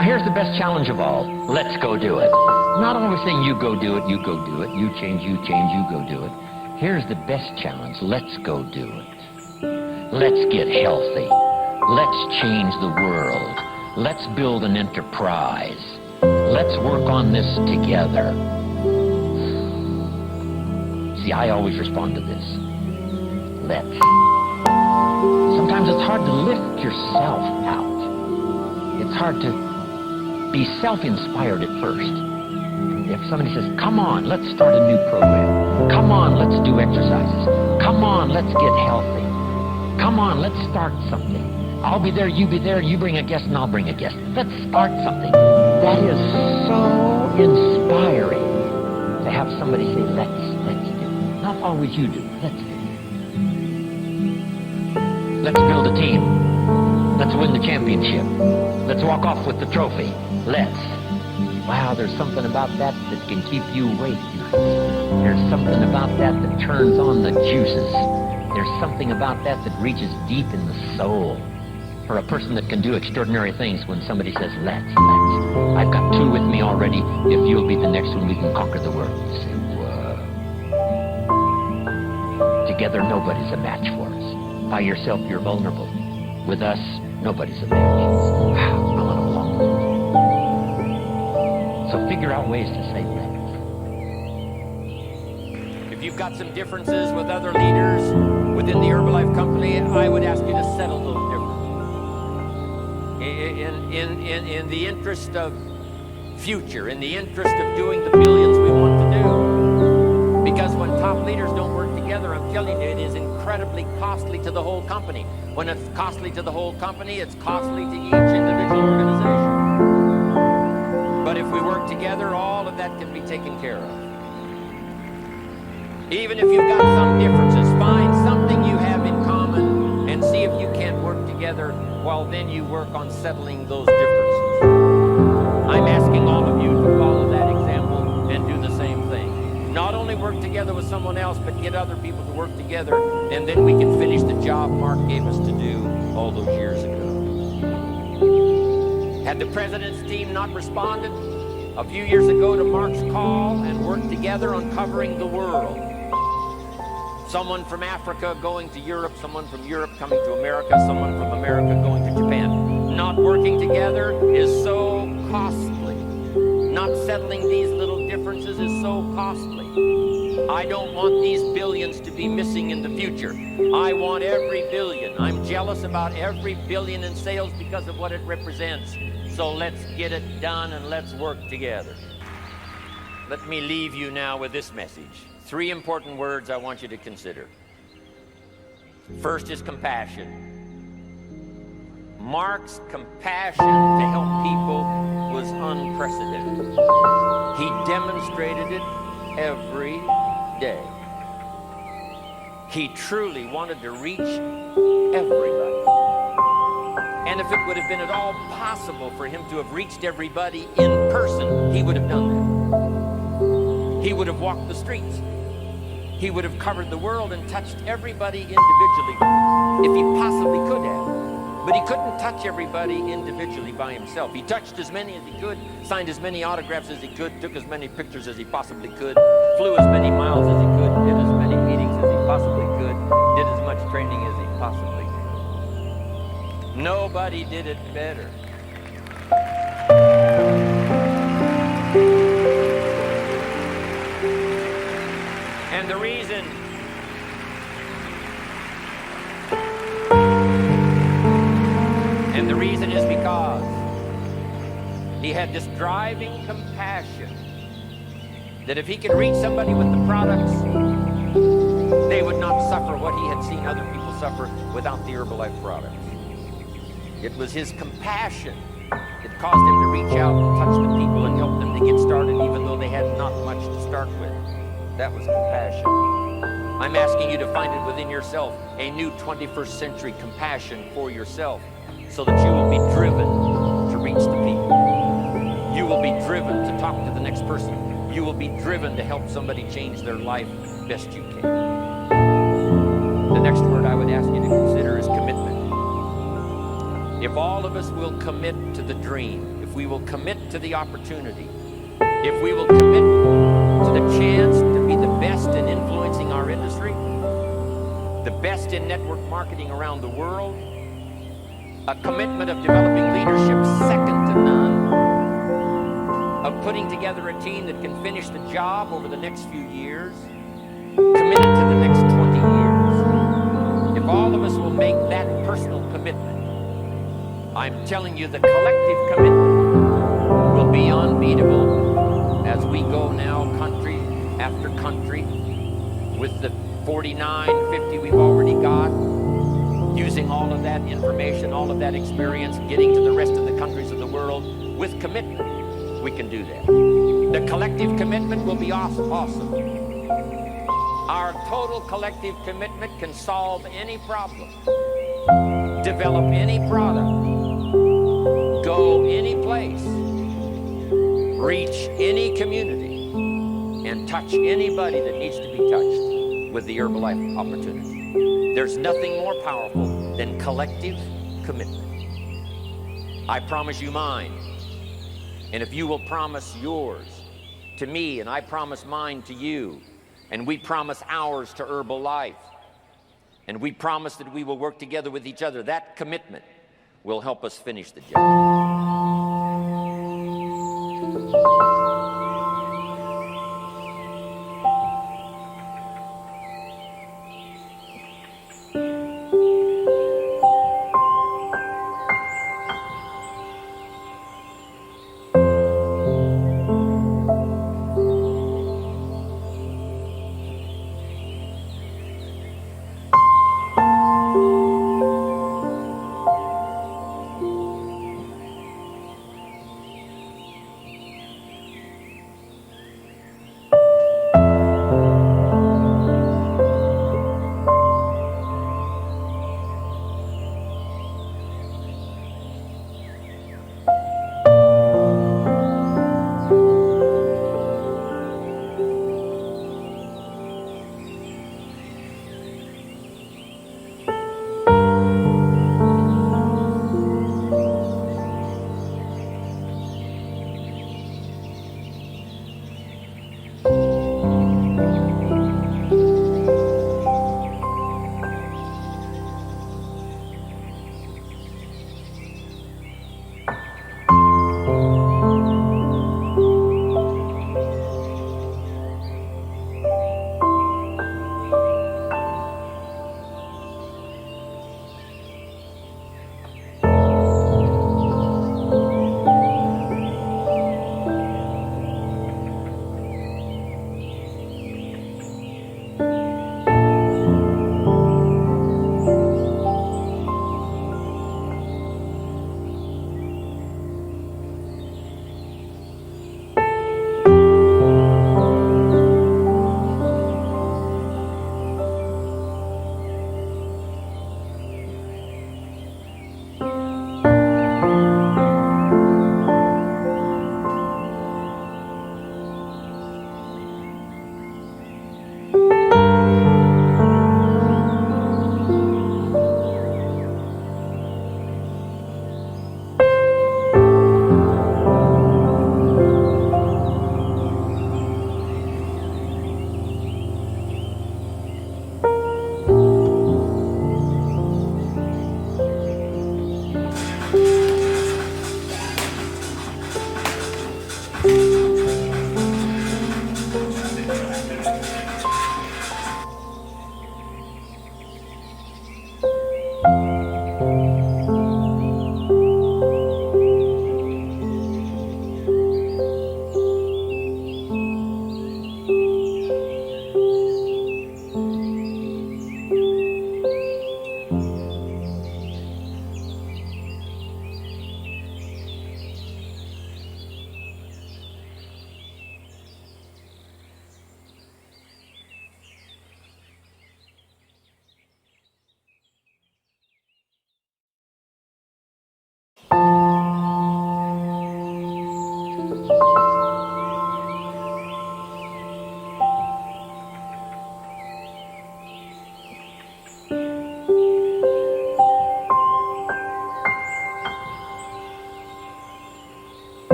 Now here's the best challenge of all. Let's go do it. Not always saying you go do it, you go do it, you change, you go do it. Here's the best challenge. Let's go do it. Let's get healthy. Let's change the world. Let's build an enterprise. Let's work on this together. See, I always respond to this. Let's. Sometimes it's hard to lift yourself out. It's hard to be self-inspired at first. If somebody says, come on, let's start a new program. Come on, let's do exercises. Come on, let's get healthy. Come on, let's start something. I'll be there, you bring a guest, and I'll bring a guest. Let's start something. That is so inspiring to have somebody say, let's do. Not always you do, let's do. Let's build a team. Let's win the championship. Let's walk off with the trophy. Let's. Wow, there's something about that that can keep you awake nights. There's something about that that turns on the juices. There's something about that that reaches deep in the soul. For a person that can do extraordinary things when somebody says, let's. I've got two with me already. If you'll be the next one, we can conquer the world. You say, whoa. Together, nobody's a match for us. By yourself, you're vulnerable. With us, nobody's a match. Wow, I want to belong with you. So figure out ways to say let's. If you've got some differences with other leaders within the Herbalife company, I would ask you to settle those differences. In the interest of future, in the interest of doing the billions we want to do. Because when top leaders don't work together, I'm telling you, it is incredibly costly to the whole company. When it's costly to the whole company, it's costly to each individual organization. But if we work together, all of that can be taken care of. Even if you've got some differences, find something you have in common and see if you can't work together. Well, then you work on settling those differences. I'm asking all of you to follow that example and do the same thing. Not only work together with someone else, but get other people to work together, and then we can finish the job Mark gave us to do all those years ago. Had the president's team not responded a few years ago to Mark's call and worked together on covering the world, someone from Africa going to Europe, someone from Europe coming to America, someone from America going to Japan. Not working together is so costly. Not settling these little differences is so costly. I don't want these billions to be missing in the future. I want every billion. I'm jealous about every billion in sales because of what it represents. So let's get it done and let's work together. Let me leave you now with this message. 3 important words I want you to consider. First is compassion. Mark's compassion to help people was unprecedented. He demonstrated it every day. He truly wanted to reach everybody. And if it would have been at all possible for him to have reached everybody in person, he would have done that. He would have walked the streets. He would have covered the world and touched everybody individually if he possibly could have. But he couldn't touch everybody individually by himself. He touched as many as he could, signed as many autographs as he could, took as many pictures as he possibly could, flew as many miles as he could, did as many meetings as he possibly could, did as much training as he possibly could. Nobody did it better. And the reason is because he had this driving compassion that if he could reach somebody with the products, they would not suffer what he had seen other people suffer without the Herbalife products. It was his compassion that caused him to reach out and touch the people and help them to get started even though they had not much to start with. That was compassion. I'm asking you to find it within yourself, a new 21st century compassion for yourself, so that you will be driven to reach the people. You will be driven to talk to the next person. You will be driven to help somebody change their life best you can. The next word I would ask you to consider is commitment. If all of us will commit to the dream, if if we will commit to the opportunity, if we will commit to the chance to be the best in influencing our industry, the best in network marketing around the world, a commitment of developing leadership second to none, of putting together a team that can finish the job over the next few years, committed to the next 20 years. If all of us will make that personal commitment, I'm telling you the collective commitment will be unbeatable as we go now country after country with the 49, 50 we've already got, using all of that information, all of that experience, getting to the rest of the countries of the world with commitment. We can do that. The collective commitment will be awesome. Our total collective commitment can solve any problem, develop any product, go any place, reach any community, and touch anybody that needs to be touched with the Herbalife opportunity. There's nothing more powerful than collective commitment. I promise you mine. And if you will promise yours to me, and I promise mine to you, and we promise ours to Herbalife, and we promise that we will work together with each other, that commitment will help us finish the job.